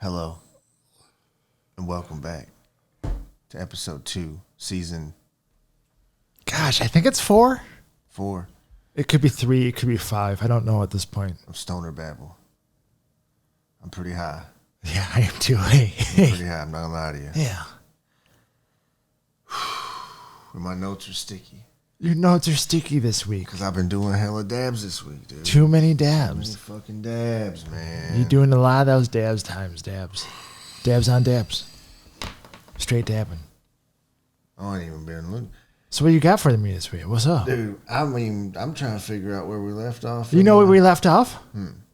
Hello, and welcome back to episode 2, season Gosh, I think it's 4. 4 It could be 3. It could be 5. I don't know at this point. of Stoner Babble. I'm pretty high. Yeah, I am too. Pretty high, I'm not gonna lie to you. Yeah. And my notes are sticky. Your notes are sticky this week. Because I've been doing hella dabs this week, dude. Too many Too many dabs. fucking dabs, man. You're doing a lot of those dabs times dabs. Dabs on dabs. Straight dabbing. I ain't even been looking. So what you got for me this week? What's up? Dude, I'm trying to figure out where we left off. You know where we left off?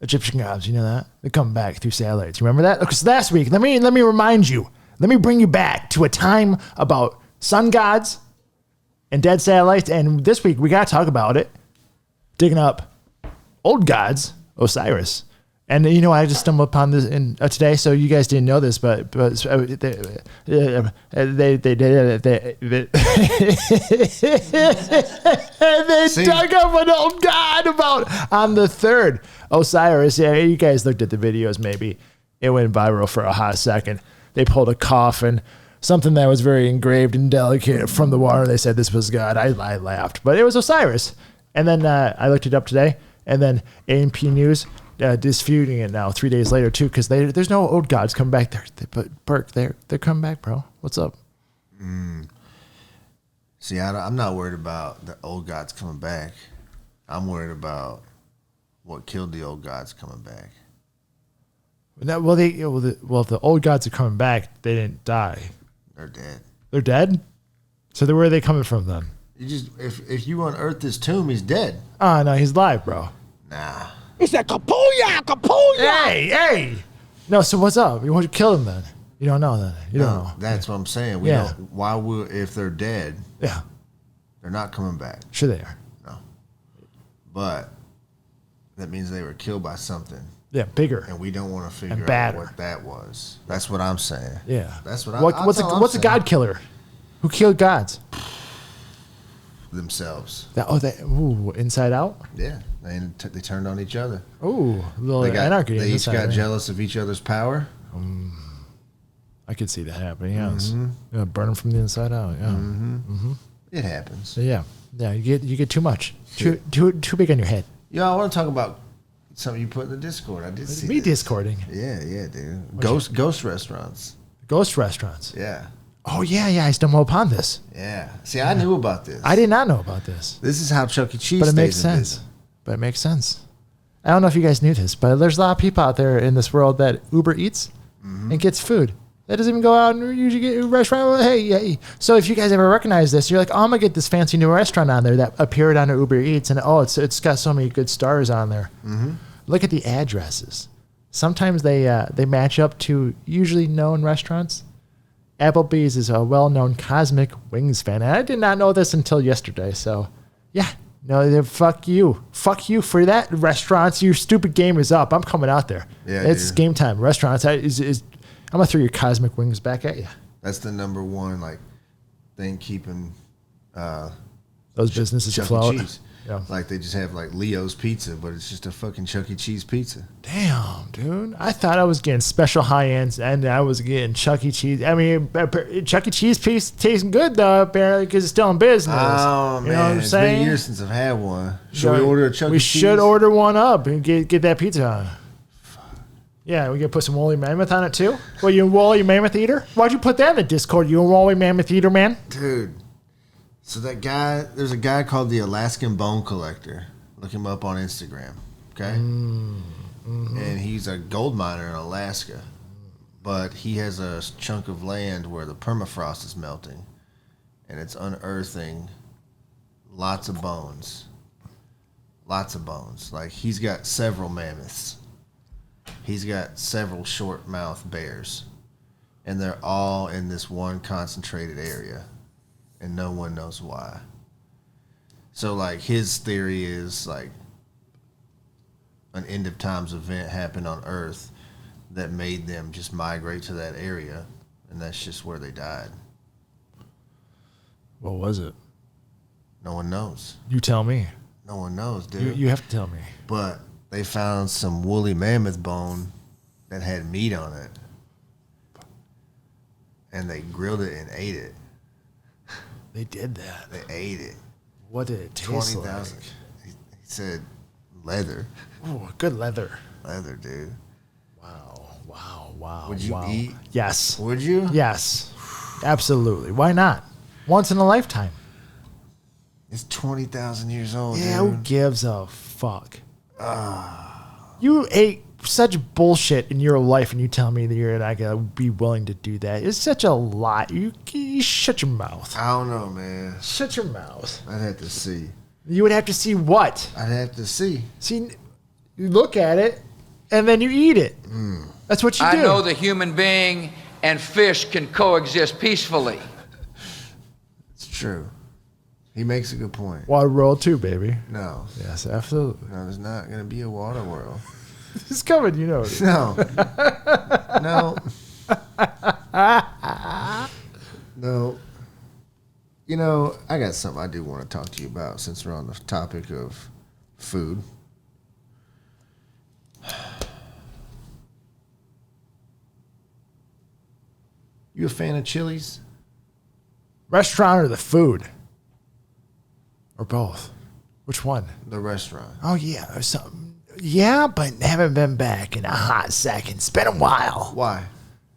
Egyptian gods, you know that? They come back through satellites. You remember that? Because last week, let me remind you. Let me bring you back to a time about sun gods and dead satellites. And this week, we got to talk about it. Digging up old gods, Osiris. And you know, I just stumbled upon this today, so you guys didn't know this, but they dug up an old god about on the 3rd. Osiris, yeah, you guys looked at the videos, maybe. It went viral for a hot second. They pulled a coffin, something that was very engraved and delicate from the water. They said this was God. I laughed, but it was Osiris. And then I looked it up today, and then A&P News disputing it now 3 days later too, because there's no old gods coming back there. But Burke, they're coming back, bro. What's up? See, I'm not worried about the old gods coming back. I'm worried about what killed the old gods coming back. Well, if the old gods are coming back, they didn't die. They're dead. They're dead. So where are they coming from then? You just if you unearth his tomb, he's dead. Oh no, he's alive, bro. Nah. He said, Kapuya, Kapuya. Hey. No, so what's up? You want to kill them then? You don't know then. You don't know. That's what I'm saying. We Yeah. don't. Why would if they're dead, Yeah, they're not coming back? sure they are. No. But that means they were killed by something, Yeah, bigger. and we don't want to figure out badder. what that was. That's what I'm saying. Yeah, That's what What's a god killer? Who killed gods? Themselves. Inside Out. Yeah. They turned on each other. Ooh, a little They anarchy. They each Inside got Out. jealous of each other's power. I could see that happening. Yes, yeah, burn them from the inside out. Yeah, It happens. So, yeah. You get too much, too big on your head. Yo, I want to talk about something you put in the Discord. I did see Me this. discording. Yeah, dude. Ghost restaurants. Ghost restaurants. Yeah. Oh yeah. I stumbled upon this. Yeah. See, I knew about this. I did not know about this, This is how Chuck E. Cheese but it stays makes in sense. business. But it makes sense. I don't know if you guys knew this, but there's a lot of people out there in this world that Uber eats and gets food. That doesn't even go out and usually get a restaurant. Hey. So if you guys ever recognize this, you're like, oh, I'm gonna get this fancy new restaurant on there that appeared on Uber Eats, and it's got so many good stars on there. Look at the addresses. Sometimes they match up to usually known restaurants. Applebee's is a well-known Cosmic Wings fan, and I did not know this until yesterday. So, yeah, no, fuck you for that. Restaurants, your stupid game is up. I'm coming out there. Yeah, it's dude. game time. Restaurants I'm gonna throw your Cosmic Wings back at you. That's the number one thing keeping Those businesses Chuck afloat. E. Cheese. Yeah. Like they just have Leo's Pizza, but it's just a fucking Chuck E. Cheese pizza. Damn, dude. I thought I was getting special high ends, and I was getting Chuck E. Cheese. I mean, Chuck E. Cheese piece tasting good though, apparently, because it's still in business. Oh You know what I'm man, it's saying? been years since I've had one. Should we order a Chuck We E. Cheese? should order one up and get that pizza on. Yeah, we could put some woolly mammoth on it too. Well, you a woolly mammoth eater? Why'd you put that in the Discord? You a woolly mammoth eater, man? Dude. So there's a guy called the Alaskan Bone Collector. Look him up on Instagram. Okay? And he's a gold miner in Alaska. But he has a chunk of land where the permafrost is melting. And it's unearthing lots of bones. Lots of bones. Like, he's got several mammoths. He's got several short-mouthed bears. And they're all in this one concentrated area. And no one knows why. So, like, his theory is, like, an end-of-times event happened on Earth that made them just migrate to that area. And that's just where they died. What was it? No one knows. You tell me. No one knows, dude. You have to tell me. But they found some woolly mammoth bone that had meat on it. and they grilled it and ate it. They did that. They ate it. What did it taste 20,000. like? He said leather. Oh, good leather. Leather, dude. Wow. Would you eat? Yes. Would you? Yes. Absolutely. Why not? Once in a lifetime. It's 20,000 years old, Yeah, dude. who gives a fuck? You ate such bullshit in your life, and you tell me that you're not gonna be willing to do that. It's such a lie. You shut your mouth. I don't know, man. Shut your mouth. I'd have to see. You would have to see what? I'd have to see. See, you look at it, and then you eat it. That's what you do. I know the human being and fish can coexist peacefully. It's true. He makes a good point. Water world too, baby. No. Yes, absolutely. No, there's not going to be a water world. It's coming, you know. It. No. No. No. You know, I got something I do want to talk to you about since we're on the topic of food. You a fan of Chili's? Restaurant or the food? Or both? Which one? The restaurant. Oh, yeah. Or something. Yeah, but haven't been back in a hot second. It's been a while. Why?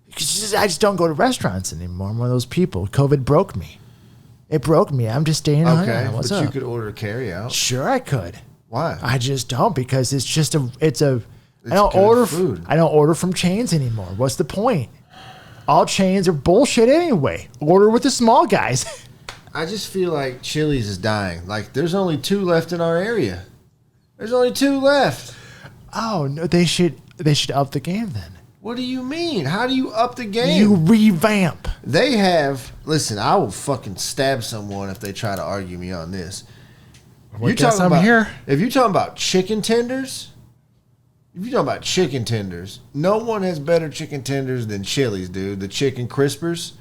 Because I just don't go to restaurants anymore. I'm one of those people. COVID broke me. It broke me. I'm just staying home. Okay, What's but up? you could order carry out. Sure, I could. Why? I just don't because it's just I don't good order food. I don't order from chains anymore. What's the point? All chains are bullshit anyway. Order with the small guys. I just feel like Chili's is dying. Like, there's only 2 left in our area. There's only 2 left. Oh no, they should up the game then. What do you mean? How do you up the game? You revamp. They have. Listen, I will fucking stab someone if they try to argue me on this. Well, guess I'm here. If you're talking about chicken tenders, no one has better chicken tenders than Chili's, dude. The chicken crispers,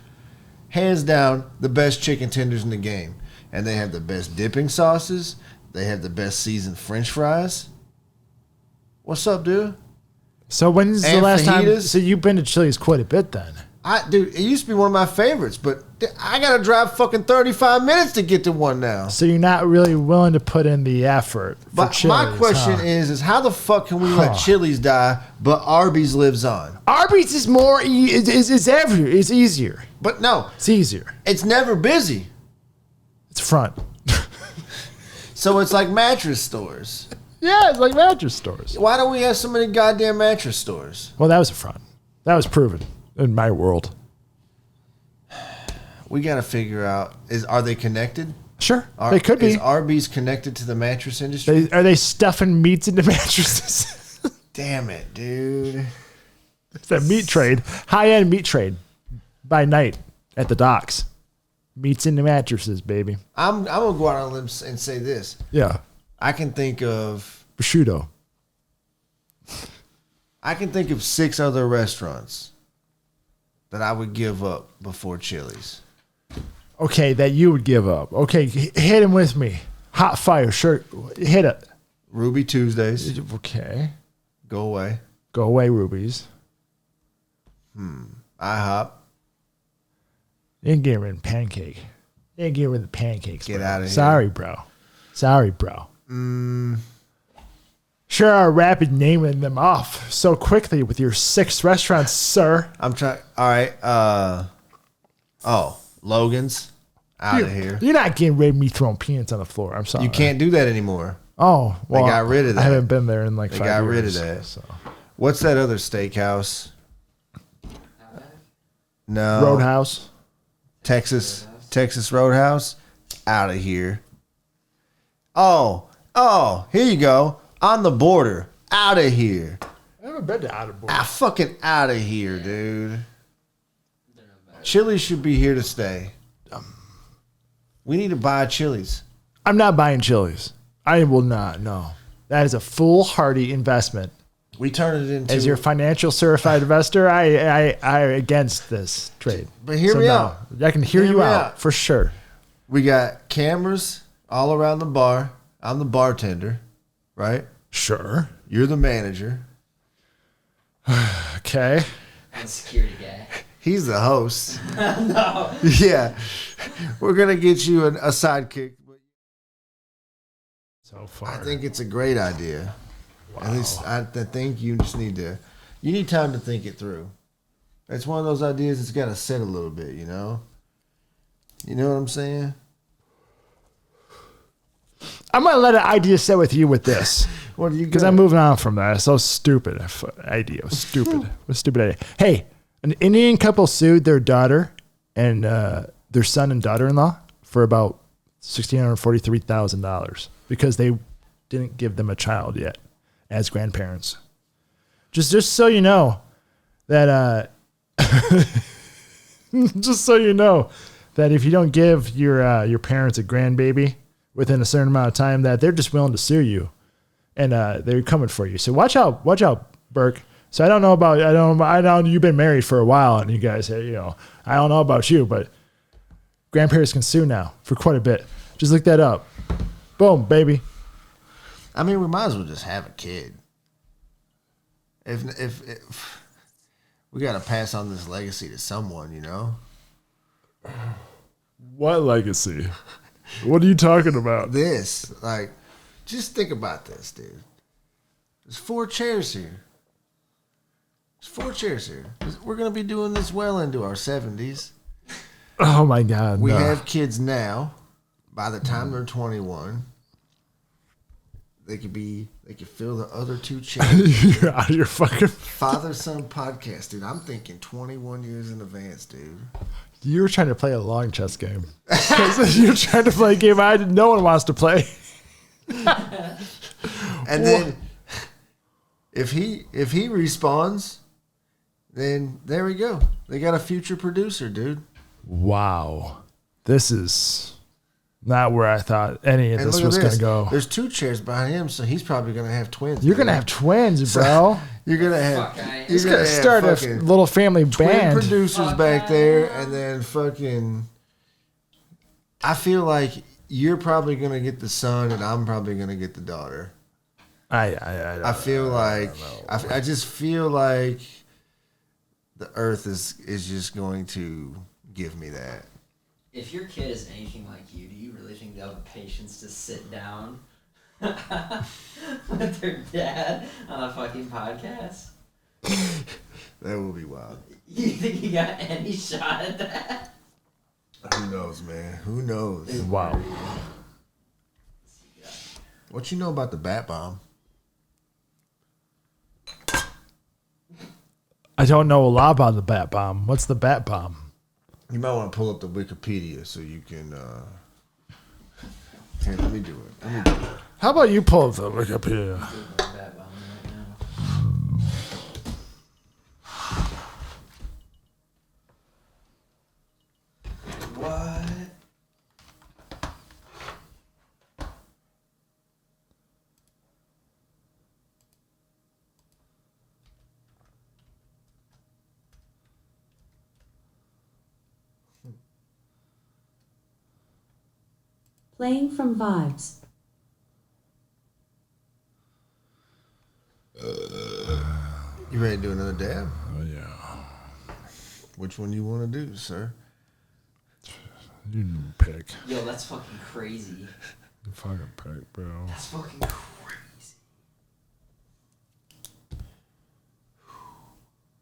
hands down, the best chicken tenders in the game. And they have the best dipping sauces. They have the best seasoned French fries. What's up, dude? So when's the And last time? fajitas. So you've been to Chili's quite a bit then. Dude, it used to be one of my favorites, but I gotta drive fucking 35 minutes to get to one now. So you're not really willing to put in the effort for But Chili's, my question huh? is how the fuck can we let Chili's die, but Arby's lives on? Arby's is more. It's everywhere. It's easier. But no, It's easier. it's never busy. It's front. So it's like mattress stores. Yeah, it's like mattress stores. Why don't we have so many goddamn mattress stores? Well, that was a front. That was proven in my world. We gotta figure out are they connected? Sure, they could be. Is Arby's connected to the mattress industry? Are they stuffing meats into mattresses? Damn it, dude. It's that meat trade, high-end meat trade, by night at the docks. Meats into mattresses, baby. I'm gonna go out on a limb and say this. Yeah, I can think of prosciutto. 6 other restaurants that I would give up before Chili's. Okay, that you would give up. Okay, hit him with me. Hot fire, sure. Hit it. Ruby Tuesdays, Okay, go away. go away, rubies. IHOP, You ain't getting rid of pancake. You ain't getting rid of the pancakes. Get bro. outta here. Sorry, bro. Sure are rapid naming them off so quickly with your 6 restaurants, sir. I'm trying. All right. Logan's out of here. You're not getting rid of me throwing peanuts on the floor. I'm sorry. You can't do that anymore. Oh, well, got rid of that. I haven't been there in like They 5 got years. rid of that. So. What's that other steakhouse? No. Roadhouse. Texas Roadhouse. Out of here. Oh, here you go. On the border. Out of here. I haven't been to Out of Board. Fucking out of here, dude. Chili's should be here to stay. We need to buy Chili's. I'm not buying Chili's. I will not. No, that is a foolhardy investment. We turn it into. As your financial certified investor, I against this trade. But hear me out. I can hear Hear you me out out. for sure. We got cameras all around the bar. I'm the bartender, right? Sure. You're the manager. Okay. And security guy. He's the host. No. Yeah. We're going to get you a sidekick. So far. I think it's a great idea. Wow. At least I think you just need time to think it through. It's one of those ideas that's got to sit a little bit, you know? You know what I'm saying? I'm going to let an idea sit with you with this. What do you got? Because I'm moving on from that. It's so stupid idea. Stupid. What a stupid idea. Hey, an Indian couple sued their daughter and their son and daughter-in-law for about $1,643,000 because they didn't give them a child yet as grandparents. Just so you know that just so you know that if you don't give your parents a grandbaby within a certain amount of time, that they're just willing to sue you, and they're coming for you. So watch out, Burke. So I don't know. You've been married for a while, and you guys, I don't know about you, but grandparents can sue now for quite a bit. Just look that up. Boom, baby. I mean, we might as well just have a kid. If we got to pass on this legacy to someone, you know. What legacy? What are you talking about? This, like, just think about this, dude. There's 4 chairs here. We're going to be doing this well into our 70s. Oh, my God. We have kids now. By the time they're 21, they could fill the other 2 chairs. You're out of your fucking... Father-son podcast, dude. I'm thinking 21 years in advance, dude. You were trying to play a long chess game. You're trying to play a game no one wants to play. And then if he respawns, then there we go. They got a future producer, dude. Wow. This is not where I thought any of this was going to go. There's 2 chairs behind him, so he's probably going to have twins. You're going to have twins, bro. You're going to have... He's going to start a little family band. Twin producers back there, and then fucking... I feel like you're probably going to get the son, and I'm probably going to get the daughter. I just feel like the earth is just going to give me that. If your kid is anything like you, do you really think they'll have the patience to sit down with their dad on a fucking podcast? That will be wild. You think you got any shot at that? Who knows, man? Who knows? Wow. What you know about the bat bomb? I don't know a lot about the bat bomb. What's the bat bomb? You might want to pull up the Wikipedia so you can... Here, let me do it. How about you pull up the Wikipedia? What? Playing from Vibes. You ready to do another dab? Oh, yeah. Which one you want to do, sir? You pick. Yo, that's fucking crazy. You fucking pick, bro. That's fucking crazy.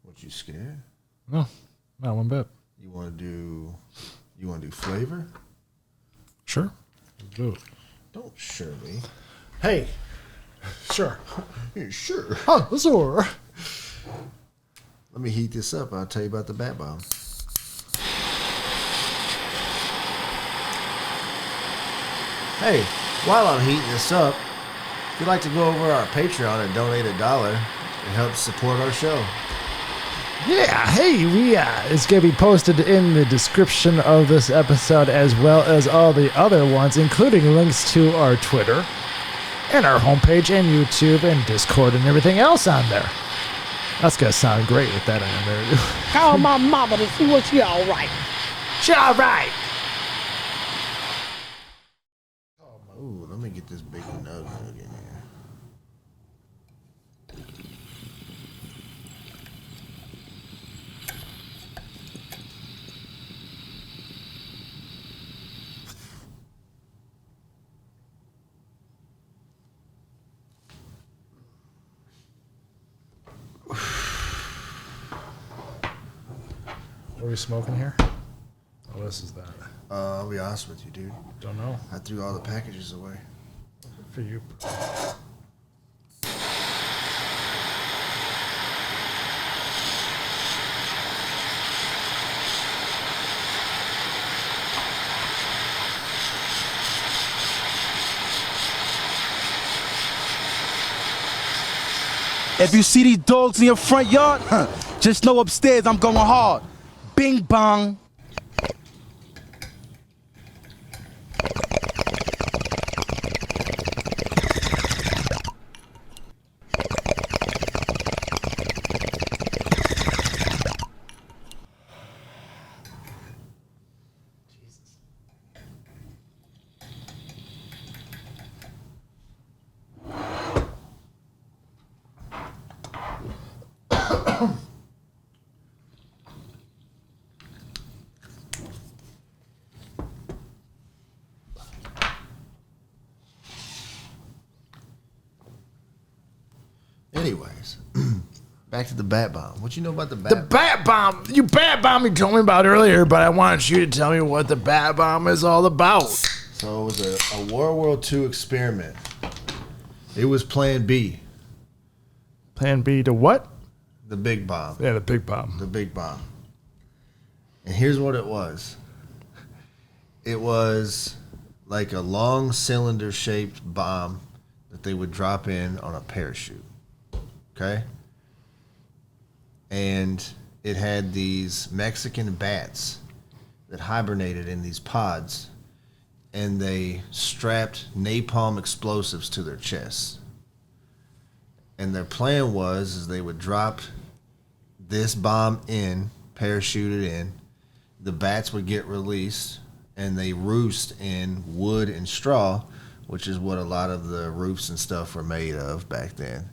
What, you scared? No, not one bit. You want to do flavor? Sure. Let's do it. Don't sure me. Hey. Sure. Yeah, sure. Oh, sure. Let me heat this up. I'll tell you about the bat bomb. Hey, while I'm heating this up, if you'd like to go over our Patreon and donate $1, it helps support our show. Yeah, hey, it's going to be posted in the description of this episode as well as all the other ones, including links to our Twitter and our homepage and YouTube and Discord and everything else on there. That's going to sound great with that on there. Call my mama to see what she all right. She all right. Ooh, let me get this big nug in here. What are we smoking here? Oh, this is that. I'll be honest with you, dude. Don't know. I threw all the packages away. For you. If you see these dogs in your front yard, just know upstairs I'm going hard. Bing bong. Anyways, back to the bat bomb. What you know about the bat? The bat bomb. You bat bomb you told me about earlier, but I want you to tell me what the bat bomb is all about. So it was a World War II experiment. It was Plan B, Plan B to what? the big bomb. Yeah, the big bomb. The big bomb. And here's what it was. It was like a long cylinder-shaped bomb that they would drop in on a parachute. Okay? And it had these Mexican bats that hibernated in these pods, and they strapped napalm explosives to their chests. And their plan was is they would drop this bomb in, parachuted in, the bats would get released, and they roost in wood and straw, which is what a lot of the roofs and stuff were made of back then.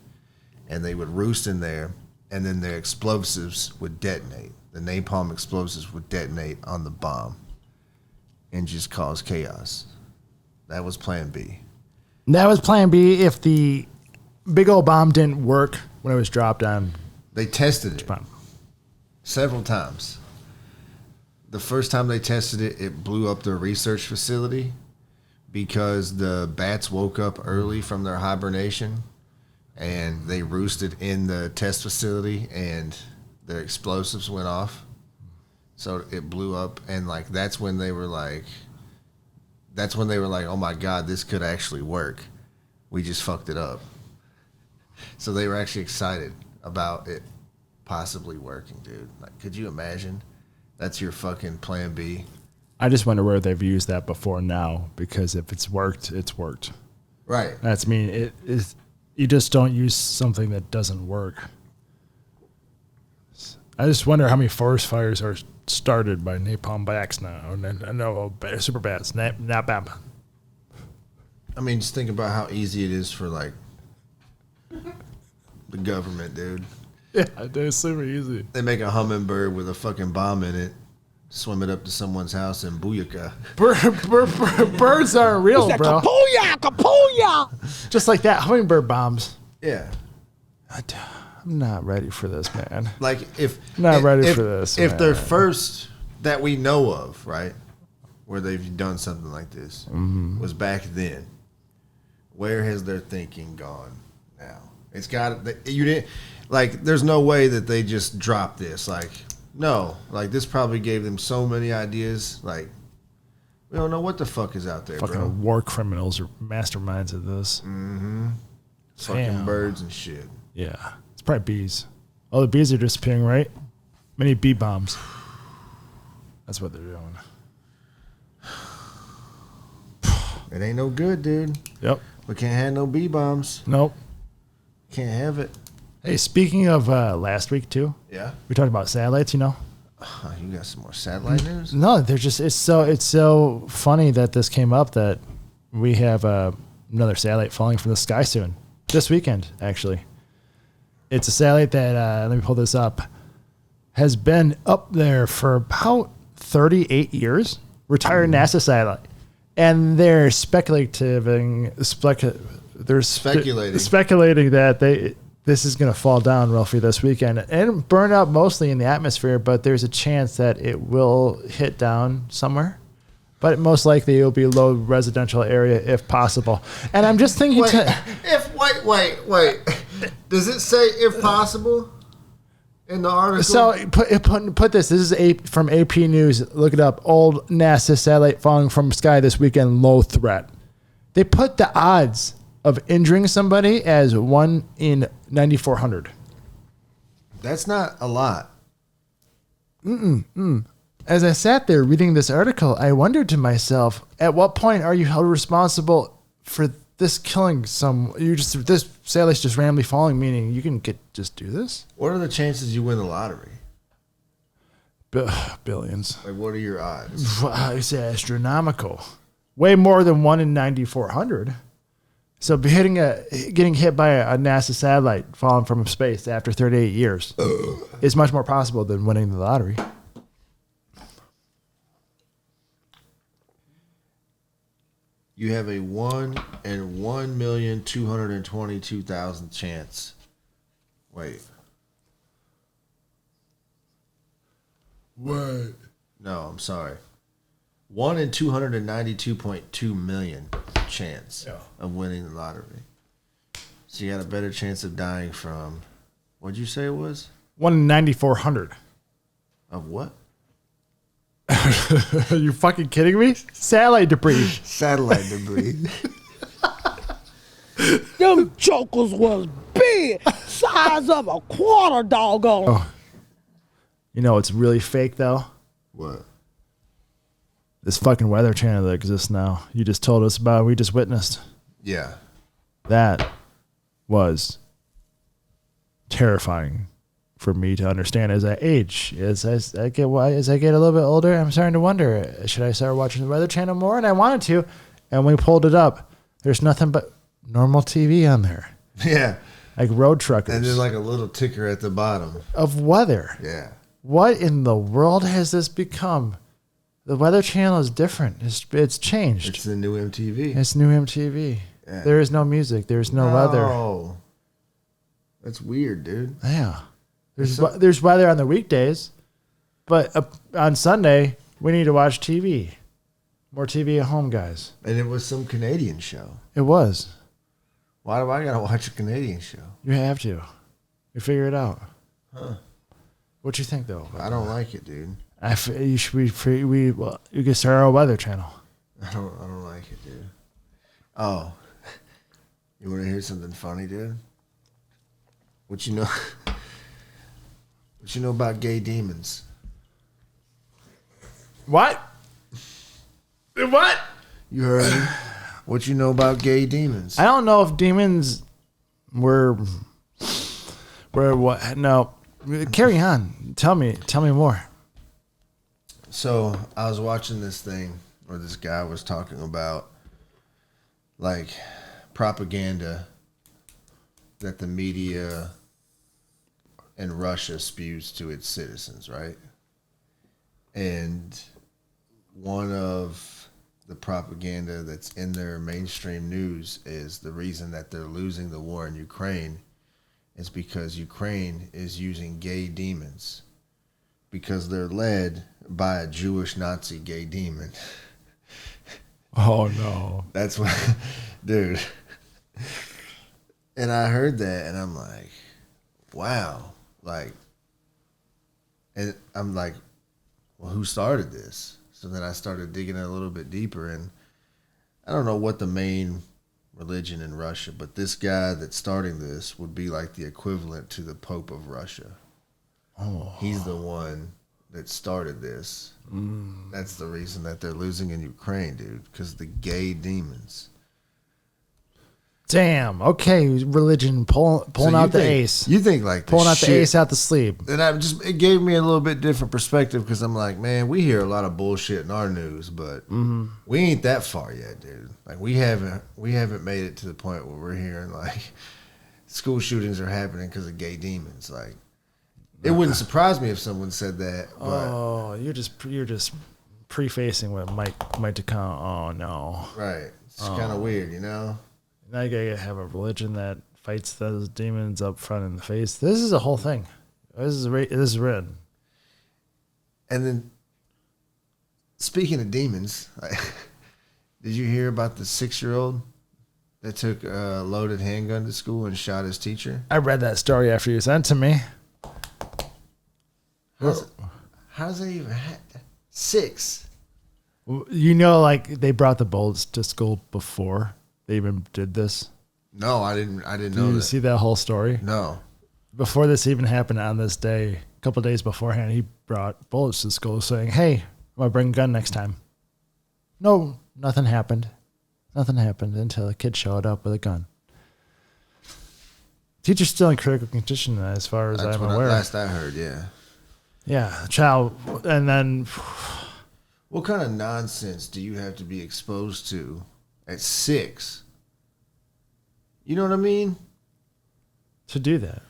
And they would roost in there, and then their explosives would detonate. The napalm explosives would detonate on the bomb and just cause chaos. That was Plan B. That was Plan B if the big old bomb didn't work when it was dropped on. They tested it Bomb. several times. The first time they tested it, it blew up their research facility because the bats woke up early from their hibernation and they roosted in the test facility and their explosives went off. So it blew up, and like that's when they were like, oh my God, this could actually work. We just fucked it up. So they were actually excited about it possibly working, dude. Like, could you imagine? That's your fucking Plan B. I just wonder where they've used that before now, because if it's worked, it's worked. Right. That's mean it is. You just don't use something that doesn't work. I just wonder how many forest fires are started by napalm bats now. I know super bats, not bad. I mean, just think about how easy it is for like the government, dude. Yeah, it's super easy. They make a hummingbird with a fucking bomb in it, swim it up to someone's house, and booyaka. Birds aren't real, bro. Kapooyah, kapooyah. Just like that, hummingbird bombs. Yeah. I'm not ready for this, man. Like if Not ready if, for this, If man. their first that we know of, right, where they've done something like this, was back then, where has their thinking gone now? It's got you didn't like. There's no way that they just dropped this. Like no, like this probably gave them so many ideas. Like we don't know what the fuck is out there, Fucking bro. war criminals are masterminds of this. Fucking Damn. birds and shit. Yeah. It's probably bees. Oh, the bees are disappearing, right? Many bee bombs. That's what they're doing. It ain't no good, dude. Yep. We can't have no bee bombs. Nope. Can't have it. Hey, speaking of last week, too, Yeah. we talked about satellites, you know? Oh, you got some more satellite news? No, they're just, it's so funny that this came up that we have another satellite falling from the sky soon. This weekend, actually. It's a satellite that, let me pull this up, has been up there for about 38 years. Retired NASA satellite. And they're speculating that this is going to fall down roughly this weekend and burn up mostly in the atmosphere, but there's a chance that it will hit down somewhere. But most likely it will be low residential area if possible. And I'm just thinking, Wait. Does it say if possible in the article? so put this. This is from AP News. Look it up. Old NASA satellite falling from sky this weekend. Low threat. They put the odds of injuring somebody as 1 in 9,400. That's not a lot. As I sat there reading this article, I wondered to myself, at what point are you held responsible for this killing this satellite's just randomly falling, meaning you can just do this? What are the chances you win the lottery? Billions. Like, what are your odds? It's astronomical. Way more than 1 in 9,400. So getting hit by a NASA satellite falling from space after 38 years is much more possible than winning the lottery. You have a 1 in 1,222,000 chance. Wait. What? No, I'm sorry. 1 in 292.2 million chance of winning the lottery. So you got a better chance of dying from, what'd you say it was? 1 in 9,400. Of what? Are you fucking kidding me? Satellite debris. Satellite debris. Them jokers was big, size of a quarter, doggone. Oh. You know it's really fake though? What? This fucking Weather Channel that exists now. You just told us about, we just witnessed. Yeah. That was terrifying for me to understand as I age. As I get a little bit older, I'm starting to wonder, should I start watching the Weather Channel more? And I wanted to. And when we pulled it up, there's nothing but normal TV on there. Yeah. Like road truckers. And then like a little ticker at the bottom. Of weather. Yeah. What in the world has this become? The Weather Channel is different. It's changed. It's the new MTV. It's new MTV. Yeah. There is no music. There's no weather. Oh. That's weird, dude. Yeah. There's weather on the weekdays, but on Sunday, we need to watch TV. More TV at home, guys. And it was some Canadian show. It was. Why do I gotta watch a Canadian show? You have to. You figure it out. Huh. What you think, though? I don't like it, dude. You can start our Weather Channel. I don't like it, dude. Oh. You wanna hear something funny, dude? What you know about gay demons? What? What? You heard me? What you know about gay demons? I don't know if demons were what. No, carry on. Tell me more. So I was watching this thing where this guy was talking about like propaganda that the media in Russia spews to its citizens, right? And one of the propaganda that's in their mainstream news is the reason that they're losing the war in Ukraine is because Ukraine is using gay demons because they're led by a Jewish Nazi gay demon. Oh no. That's what, dude. And I heard that and I'm like, wow. Like, and I'm like, well, who started this? So then I started digging a little bit deeper, and I don't know what the main religion in Russia, but this guy that's starting this would be like the equivalent to the Pope of Russia. Oh. He's the one that started this. That's the reason that they're losing in Ukraine, dude, because the gay demons. Damn. Okay, religion pulling out the ace. You think like pulling out shit. the ace out the sleeve. And it gave me a little bit different perspective because I'm like, man, we hear a lot of bullshit in our news, but we ain't that far yet, dude. Like we haven't made it to the point where we're hearing like school shootings are happening because of gay demons. Like it wouldn't surprise me if someone said that. But, Oh, you're just prefacing what might to come. Oh no. Right. It's kind of weird, you know. Now you gotta have a religion that fights those demons up front in the face. This is a whole thing. This is written. And then, speaking of demons, did you hear about the 6-year-old that took a loaded handgun to school and shot his teacher? I read that story after you sent it to me. How's that even 6? You know, like they brought the bullets to school before they even did this. No, I didn't know Did you that. see that whole story? No. Before this even happened on this day, a couple of days beforehand, he brought bullets to school saying, "Hey, I'm gonna bring a gun next time." No, nothing happened. Nothing happened until a kid showed up with a gun. Teacher's still in critical condition as far as That's I'm what aware. last I heard, yeah. Yeah, child, and then What kind of nonsense do you have to be exposed to at 6? You know what I mean? to do that,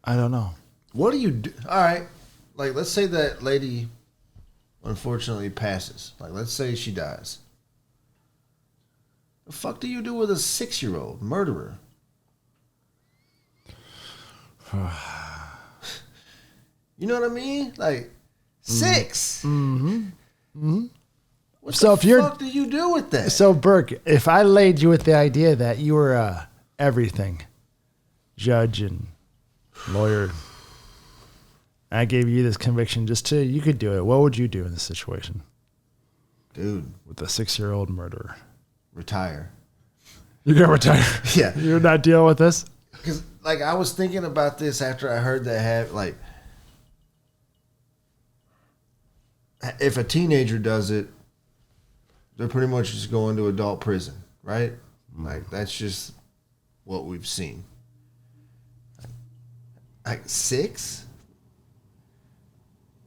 I don't know. What do you do? All right. Like, let's say that lady unfortunately passes. Like, let's say she dies. The fuck do you do with a 6-year-old murderer? You know what I mean? Like, 6. What So the if you're- fuck do you do with that? So, Burke, if I laid you with the idea that you were everything, judge and lawyer, I gave you this conviction just to, you could do it. What would you do in this situation Dude, with a 6-year-old murderer? retire. You're going to retire. Yeah. You're not dealing with this? Because, like, I was thinking about this after I heard that, like, if a teenager does it, they're pretty much just going to adult prison, right? Like, that's just what we've seen. Like 6?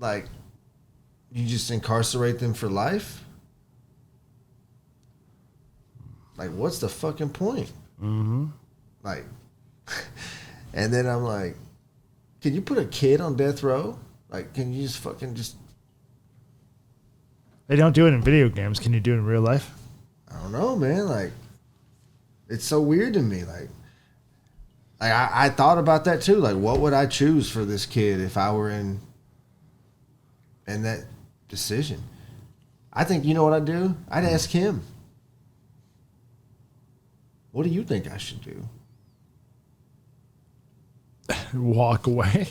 Like, you just incarcerate them for life? Like, what's the fucking point? Like, and then I'm like, can you put a kid on death row? Like, can you just fucking just, They don't do it in video games. Can you do it in real life? I don't know, man. Like, it's so weird to me. Like I thought about that too. Like, what would I choose for this kid if I were in that decision? I think, you know what I'd do? I'd ask him, what do you think I should do? Walk away.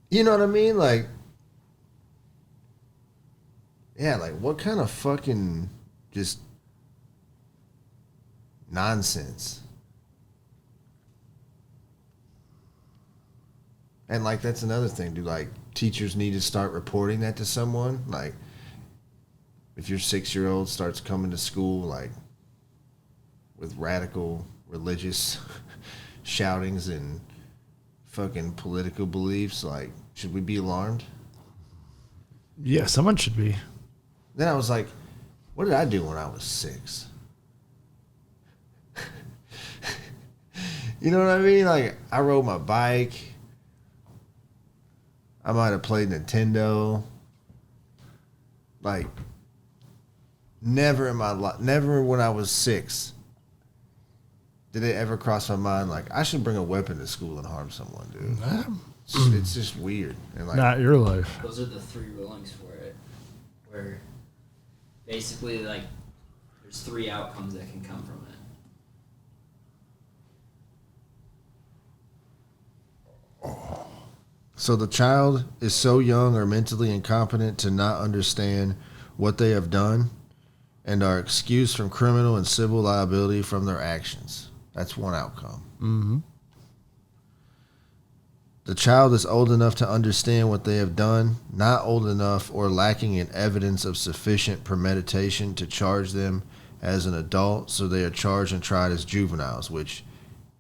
You know what I mean? Like, yeah, like, what kind of fucking just nonsense? And, like, that's another thing. Do, like, teachers need to start reporting that to someone? Like, if your 6-year-old starts coming to school, like, with radical religious shoutings and fucking political beliefs, like, should we be alarmed? Yeah, someone should be. Then I was like, what did I do when I was 6? You know what I mean? Like, I rode my bike. I might have played Nintendo. Like, never in my life, never when I was 6 did it ever cross my mind, like, I should bring a weapon to school and harm someone, dude. It's just weird. And like, Not your life. Those are the 3 rulings for it, where basically, like, there's 3 outcomes that can come from it. so the child is so young or mentally incompetent to not understand what they have done and are excused from criminal and civil liability from their actions. That's one outcome. Mm-hmm. The child is old enough to understand what they have done, not old enough or lacking in evidence of sufficient premeditation to charge them as an adult, so they are charged and tried as juveniles, which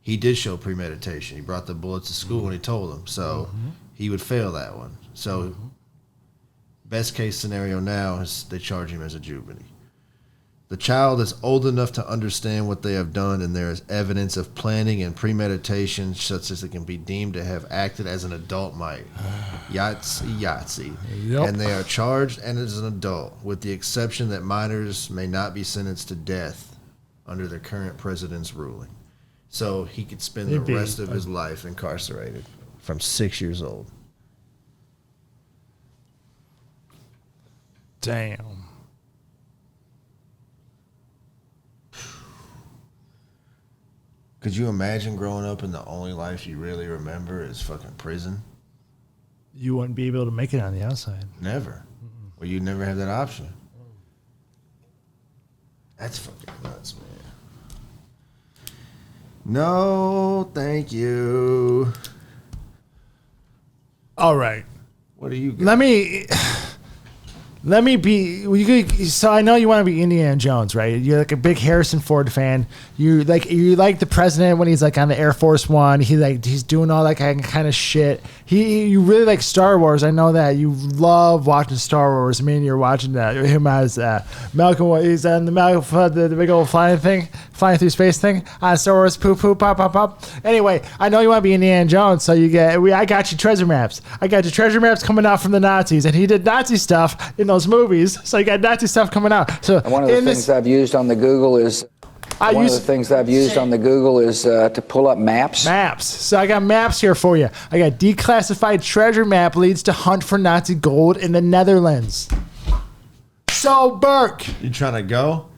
he did show premeditation. He brought the bullets to school when he told them, so he would fail that one. So best case scenario now is they charge him as a juvenile. The child is old enough to understand what they have done, and there is evidence of planning and premeditation such as it can be deemed to have acted as an adult might. Yahtzee. Yep. And they are charged and as an adult, with the exception that minors may not be sentenced to death under the current president's ruling. so he could spend He'd the be rest of his life incarcerated from 6 years old. Damn. Could you imagine growing up and the only life you really remember is fucking prison? You wouldn't be able to make it on the outside. Never. Well, you'd never have that option. That's fucking nuts, man. No, thank you. All right. What do you got? Let me be. So I know you want to be Indiana Jones, right? You're like a big Harrison Ford fan. You like the president when he's like on the Air Force One. He's doing all that kind of shit. You really like Star Wars. I know that you love watching Star Wars. I mean, you're watching him as Malcolm. He's on the big old flying through space thing on Star Wars. Pop pop. Anyway, I know you want to be Indiana Jones, so I got you treasure maps. I got you treasure maps coming out from the Nazis, and he did Nazi stuff in those movies. So you got Nazi stuff coming out. So And one of the things I've used on the Google is to pull up maps. Maps. So I got maps here for you. I got declassified treasure map leads to hunt for Nazi gold in the Netherlands. So Burke. You trying to go?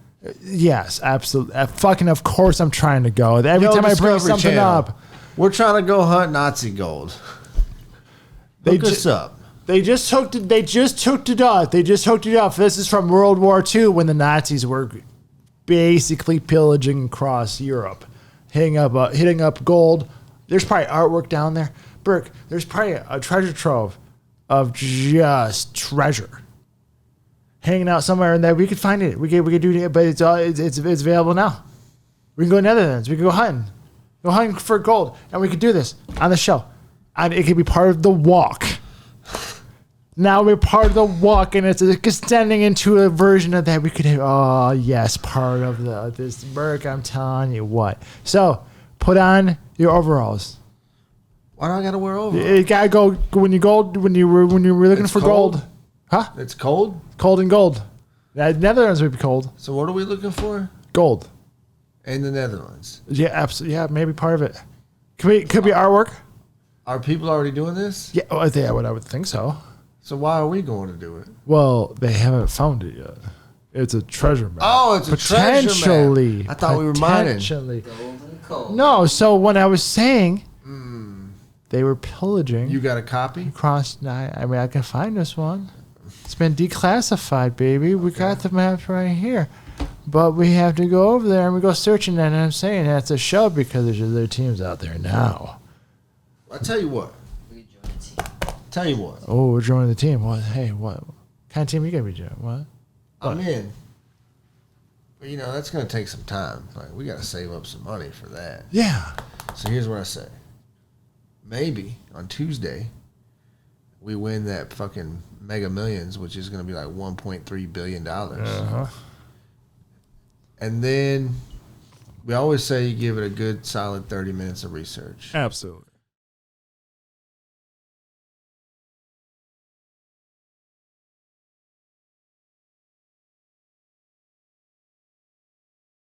Yes, absolutely. Fucking of course I'm trying to go. Every time I bring Discovery something Channel. up. We're trying to go hunt Nazi gold. Look us up. They just hooked it up. This is from World War II when the Nazis were basically pillaging across Europe, hitting up gold. There's probably artwork down there. Burke, there's probably a treasure trove of just treasure hanging out somewhere in there. We could find it. We could do it, but it's available now. We can go to Netherlands. We can go hunting. Go hunting for gold. And we could do this on the show. And it could be part of the walk. Now we're part of the walk, and it's extending into a version of that. We could have, oh yes, part of this Burke. I'm telling you what. So put on your overalls. Why do I gotta wear overalls? You gotta go when you were looking for cold? gold, huh? It's cold? Cold and gold. Netherlands would be cold. So what are we looking for? Gold. In the Netherlands. Yeah, absolutely. Yeah, maybe part of it. Could be artwork. Are people already doing this? Yeah, I would think so. So why are we going to do it? Well, they haven't found it yet. It's a treasure map. Oh, it's a treasure Potentially. map. I thought we were mining. Potentially. Golden coal. No, so when I was saying they were pillaging You got a copy? across, I can find this one. It's been declassified, baby. We got the maps right here. But we have to go over there and we go searching, and I'm saying that's a show because there's other teams out there now. I'll tell you what. We could join a team. Tell you what. Oh, we're joining the team. What? Hey, what kind of team you gonna be joining? What? I'm in. But that's gonna take some time. Like we gotta save up some money for that. Yeah. So here's what I say. Maybe on Tuesday we win that fucking Mega Millions, which is gonna be like $1.3 billion. Uh-huh. And then we always say you give it a good solid 30 minutes of research. Absolutely.